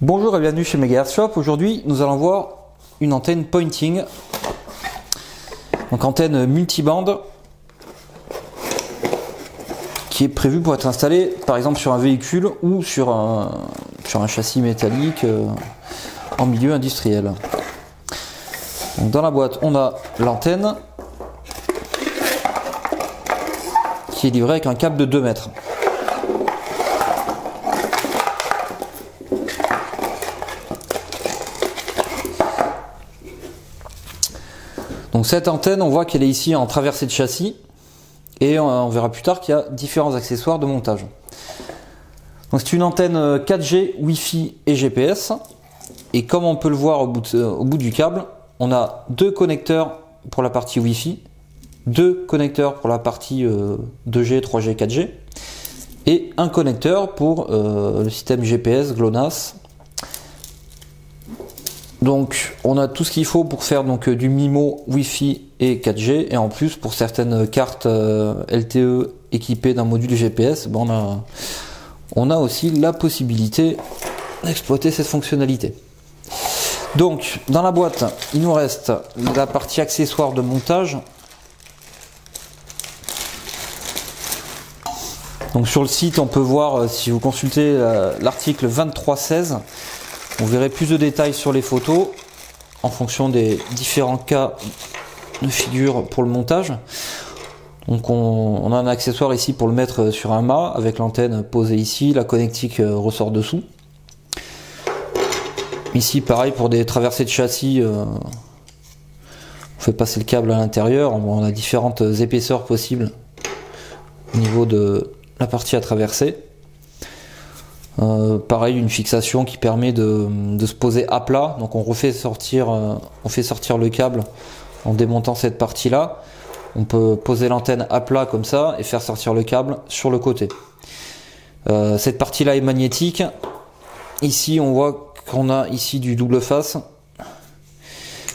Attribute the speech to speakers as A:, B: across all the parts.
A: Bonjour et bienvenue chez Megahertz Shop. Aujourd'hui, nous allons voir une antenne pointing, donc antenne multibande, qui est prévue pour être installée par exemple sur un véhicule ou sur un châssis métallique en milieu industriel. Donc dans la boîte, on a l'antenne qui est livrée avec un câble de 2 mètres. Donc cette antenne, on voit qu'elle est ici en traversée de châssis et on verra plus tard qu'il y a différents accessoires de montage. Donc c'est une antenne 4G, Wi-Fi et GPS, et comme on peut le voir au bout du câble, on a 2 connecteurs pour la partie Wi-Fi, 2 connecteurs pour la partie 2G, 3G, 4G et un connecteur pour le système GPS GLONASS. Donc on a tout ce qu'il faut pour faire donc du MIMO, Wi-Fi et 4G, et en plus pour certaines cartes LTE équipées d'un module GPS, on a aussi la possibilité d'exploiter cette fonctionnalité. Donc dans la boîte, il nous reste la partie accessoire de montage. Donc sur le site, on peut voir, si vous consultez l'article 2316, vous verrez plus de détails sur les photos en fonction des différents cas de figure pour le montage. Donc on a un accessoire ici pour le mettre sur un mât avec l'antenne posée ici, la connectique ressort dessous. Ici pareil pour des traversées de châssis, on fait passer le câble à l'intérieur, on a différentes épaisseurs possibles au niveau de la partie à traverser. Pareil, une fixation qui permet de se poser à plat, donc on fait sortir le câble en démontant cette partie là. On peut poser l'antenne à plat comme ça et faire sortir le câble sur le côté. Cette partie là est magnétique. Ici on voit qu'on a ici du double face,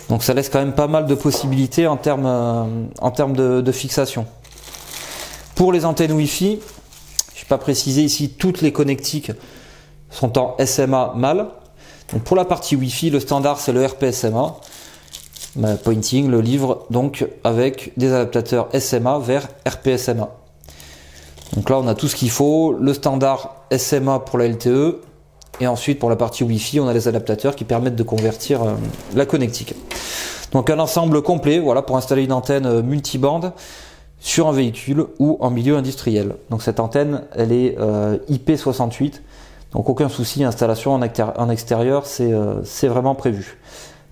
A: donc ça laisse quand même pas mal de possibilités en termes de fixation. Pour les antennes Wi-Fi, pas précisé ici, toutes les connectiques sont en SMA mâle. Donc pour la partie Wi-Fi, le standard c'est le RPSMA. Pointing le livre donc avec des adaptateurs SMA vers RPSMA. Donc là on a tout ce qu'il faut, le standard SMA pour la LTE, et ensuite pour la partie Wi-Fi on a les adaptateurs qui permettent de convertir la connectique. Donc un ensemble complet, voilà, pour installer une antenne multibande sur un véhicule ou en milieu industriel. Donc cette antenne, elle est IP68, donc aucun souci, installation en extérieur, c'est vraiment prévu.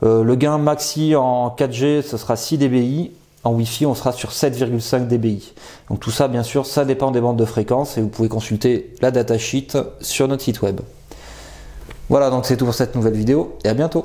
A: Le gain maxi en 4G, ce sera 6 dBi, en Wi-Fi, on sera sur 7,5 dBi. Donc tout ça, bien sûr, ça dépend des bandes de fréquence, et vous pouvez consulter la datasheet sur notre site web. Voilà, donc c'est tout pour cette nouvelle vidéo, et à bientôt.